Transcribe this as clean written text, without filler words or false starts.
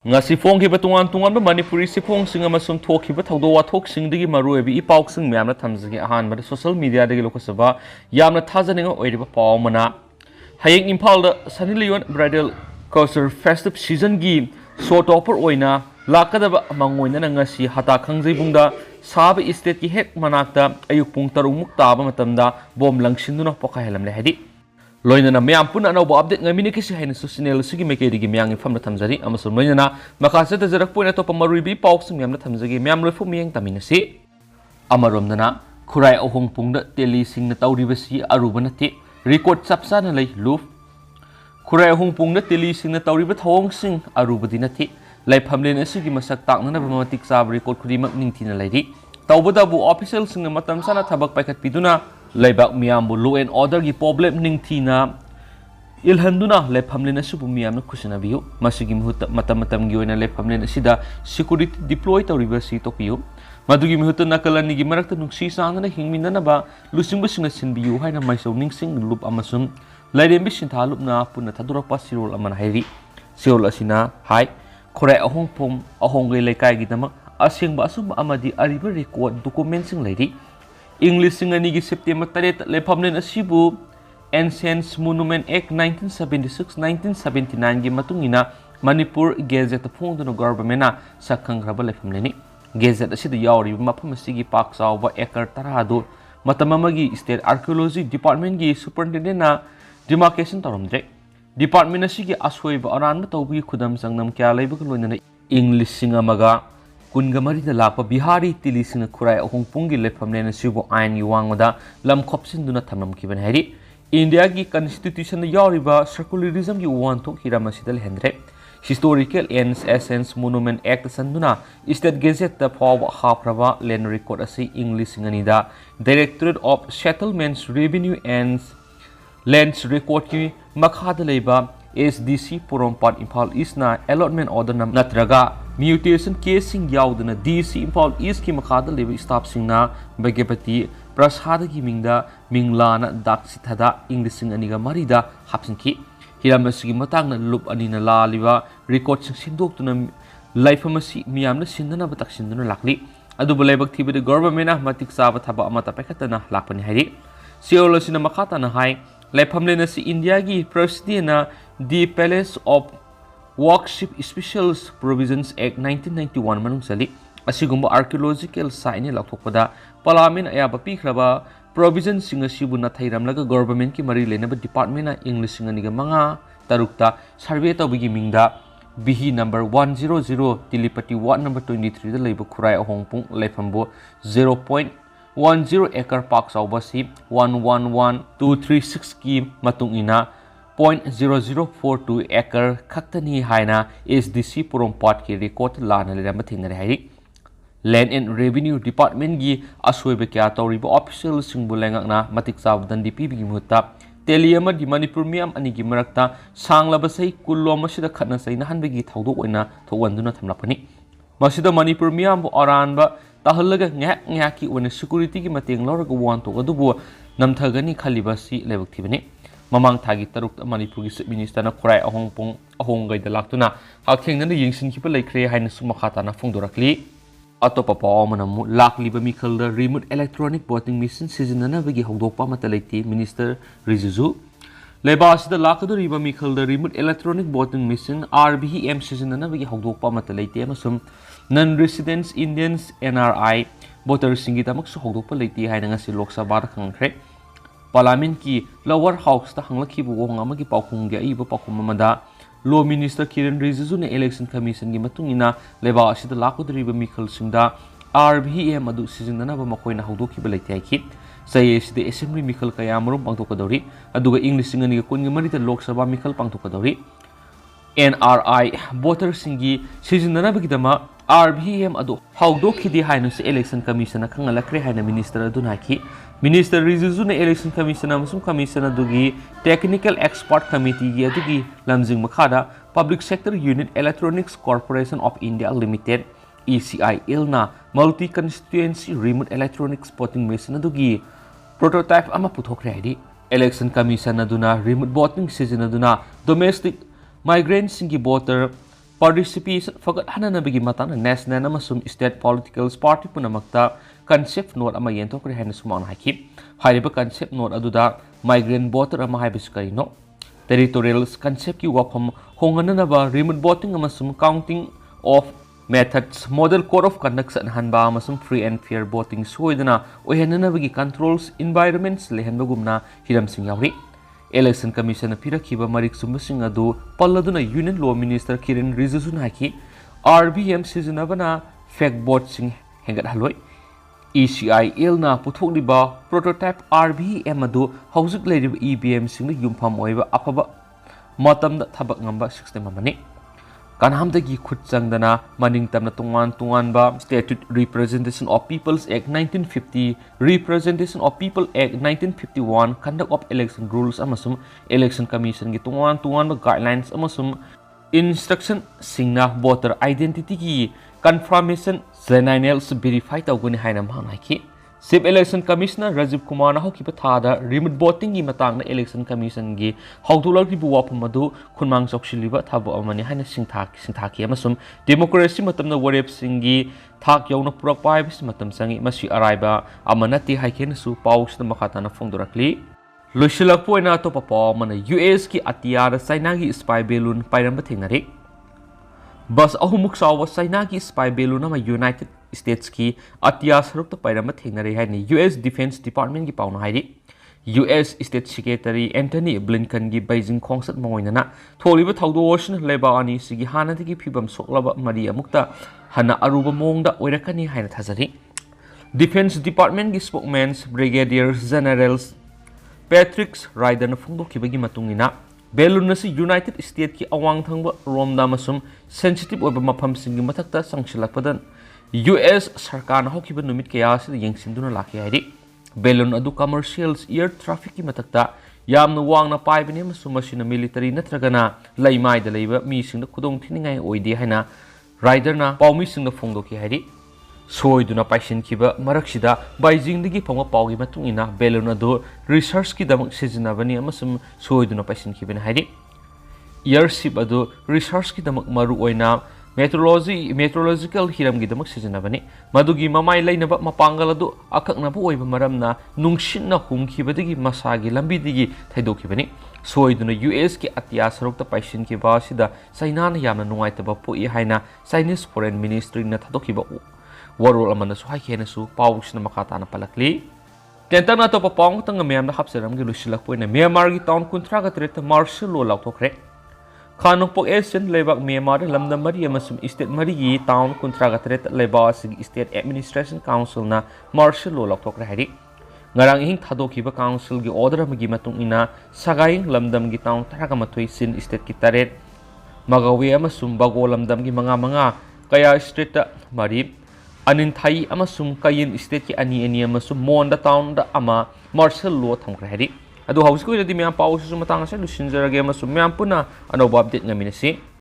ngasi phong tungan tungan ba Manipuri sifong sing amasum thokhiba thawdo wathok singdagi maruebi ipauk sing myamna thamjagi ahan bada social media dagi lokasaba yamna thajaninga oiriba pawmana Hayeng Imphal Sunny Leone bridal culture festive season gi show topper oina lakadaba mangoinana ngashi hata khangjibungda sab state ki hek manakta ayuk pung tarung muk taba matamda bom langsinduna pokhaihalamba hadi loinana myam puna no update ngamini kisi haina social sugi mekeri gi myang famna thamjari amasum loinana makasa ta jarak poina to pamarui bi pauk sing myamna thamjagi myam loi fu miyeng taminasi amaromdana khurai ohong pungda teli sing na tawribasi aruba nati record chapsa na lay luf khurai ohong pungda teli sing na tawriba thawong sing aruba dinati lay phamlen asigi masak takna na bamatik sab record khurimak ningthina layri tawbadabu official sing na matam sana thabak paikhat piduna laybak miyambu law and order gi problem ningthina ilhanduna lay phamlen asubu miyamna khusina biu masigi muhut matam gi oina lay phamlen asida security deploy tawriba si topiu madugi mihuta nakalani gi marakta nungsi sangana hingminana ba lusingbu singna sinbiu haina maisau ningsing lup amasum lairembi sintha lupna punna thadura pasirol amana hairi siol asina hai khorai ahong pom ahong gai laikai gi damak asingba asum amadi ariba record document sing lairi english singani gi september 3 lephamlen asibu Ancient Monument Act 1976 1979 gi matungina Manipur Gazette phongduna government sakhangraba lephamleni Gazette asida yauri mafam asigi pak sawba ekar taradu matamamagi state archaeology department gi superintendent na demarcation taramdre department asigi ashoiba aran tawbi khudam sangnam kya leiba loinana english singa maga kungamari da lakpa bihari tili singa khurai ahong pungi lephamlen asibu ain yuwangda lam khopsinduna thamnam kiban hari india gi constitution da yauriba secularism gi wanthok hiramasida lendre Historical and Essence Monument Act Sanduna State Gazette the Power Haprava Land Record Asi English Singanida Directorate of Settlements Revenue and Lands Record Ki Makhada Leba SDC Porompat Imphal East na Allotment Order Natraga Mutation Casing Yaudana DC Imphal East Ki Makhada Leba Staff Singna Bagapati Prasada Ki Mingda Minglana Daksithada English Singaniga Marida Hapsinki Hiramasi matang na lup anina la liwa record sindok tuna laifamasi miyam na sindana batak sindana lakli adu balay bagtiba de government na matik saba thaba amata pekatana lakpani hari siolo sina makata na hai laifamle na si India gi president na the Palace of Worship Specials Provisions Act 1991 manung sali asigumba archaeological site ni lathokpada parliament ayaba pikraba provision singa sibuna thairamlaga government ki mari lenaba department na english singa niga manga tarukta survey tawbigi mingda bihi number 100 tilipati ward number 23 da leiba khurai ahongpung leifambo 0.10 acre park sawbasi 111236 ki matung ina 0.0042 acre khaktani haina SDC Porompat ki record lana leramba thingnare hai Land and Revenue Department gi ashoibe kya tawriba official singbulengakna matik sabdan DP gi muta teliama di Manipur miam ani gi marakta sanglaba sei kullo masida khatna sei nahanbe gi thawdok oina thawanduna thamlapani masida Manipur miam bu aranba tahallaga ngya ki one security gi mateng lawraga wan to adubu namthagani khaliba si lebakthibani mamang thagi taruk Manipur gi chief minister na khorai ahong gai da laktuna hakhengna yingsin khipa laikre haina sumakhata na phongdorakli Atopa Pawamanamu Lakliba Mikalda Remote Electronic Voting Machine Seasonana Vigi Hogdopa Matalati Minister Rizuzu Lebas the Lakadu Riba Mikalda Remote Electronic Voting Machine RBM Seasonana Vigi Hogdopa Matalati Amasum Non-Residents Indians NRI Voters Singitamak Hogdopa Lati Hainangasi Lok Sabha Kangre Parliament Ki Lower House the Hanglaki Wongamaki Pakunga Iba Pakumamada Law Minister Kiran Rijizu ne Election Commission gi matungina leba asida lakudriba mikhal singda RBM adu seasonana ba makoina hawdoki balaitai ki sai sida assembly mikhal kaya marum pangtokadori aduga English singani kungi marita Lok Sabha mikhal pangtokadori NRI voter singi seasonana bagidama RBM adu hawdoki di hainu se Election Commission khangala kre haina minister aduna ki Minister Rizuzu ne Election Commission amasum commission adugi Technical Expert Committee gi adugi lamjing makhada Public Sector Unit Electronics Corporation of India Limited ECIL na Multi Constituency Remote Electronics Voting Machine adugi prototype ama puthokre haidi Election Commission aduna remote voting season aduna domestic migrants singi voter participation faghathananabagi matangna national amasum state political party punamakta concept note ama yenthokre haina sumana haiki hariba concept note aduda migrant voter ama haibis karino territorial concept ki wafam hongananaba remote voting amasum counting of methods model code of conduct hanba amasum free and fair voting soidana ohenanabagi controls environments lehanbagumna hiramsing yauri Election Commission Pirakhiba Marik Sumbasing Adu Paladuna Union Law Minister Kiran Rijijun Haki RBM Sizunabana Fake Vote Sing Hengat Haloi ECIL na puthokliba prototype RBM adu hauzik leirib EBM sing yumpham oiba afaba matamda thabak ngamba system amani kanhamdagi khut changdana maning tamna tungan ba Statute Representation of People's Act 1950 Representation of People Act 1951 Conduct of Election Rules amasum Election Commission gi tungan ba guidelines amasum instruction singna voter identity gi confirmation denials verify tawguni haina mhanaki Chief Election Commissioner Rajiv Kumar na hokiba thada remote voting gi matangna Election Commission gi hawdulagi bu wapum adu khunmang chokshiliba thabo amani haina singthaki amasum democracy matamna warep singi thak yauna purak paibis matam sangi masi araiba amanati haiken su pausna makhatana fongdorakli loisilak poina to papa mana US ki atiyar China gi spy balloon pairamba thengnari bus ahumuk sawa China ki spy balloon ama United States ki atiya saruk to pairama thengnari haini US Defense Department gi pauna hairi US State Secretary Anthony Blinken gi Beijing khongsat mangoinana tholiba thawdo ocean leba ani sigi hanati gi phibam soklaba mari amukta hana aruba mongda oirakani haina thajari Defense Department gi spokesman Brigadier Generals Patrick Ryder na phungdokibagi matungina Balloon nasi United States ki awang thangba romda masum sensitive oiba mafam singi mathakta sangsilakpadan US sarkar na hokiba numit kaya sida yengsinduna laki hairi balloon adu commercials air traffic ki mathakta yamna wangna paibane masum masina military natragana laimai da leiba mi singda khudong thiningai oide haina Ryder na paumi singda phongdoki hairi soiduna paisin kiba maraksida Beijing digi phongwa paugi matungina balloon adu research ki damak sijinabani amasum soiduna paisin kibana hairi airship adu research ki damak maru oina meteorological hiram gi damak sijinabani madugi mamai lainaba mapangal adu akaknabu oiba maramna nungsinna humkhibadigi masagi lambi digi thaidokibani soiduna US ki atya sarokta paisin ki ba sida China na yamna nungaitaba poi haina Chinese Foreign Ministry na thadokiba warol amana su haikena su pawsna makata na palakli tentang na to papong tang miyam na hapseram gi lusilak poina Myanmar gi town kuntra ga tret martial law lautokre Khanok pok Asian lebak Myanmar lamdam mari amasum state mari gi town kuntra ga tret leba sig state administration council na martial law lautokre hari ngarang hing thadokiba council gi order amagi matung ina sagaing lamdam gi town tharaga mathoi sin state ki taret magawi amasum bago lamdam gi manga kaya state ta mari anin thai amasum kayin state ki ani amasum monda town da ama martial law thamkra hari adu hausko ina di myam pau su matang sa lusinjarage amasum myam puna anoba update ngaminasi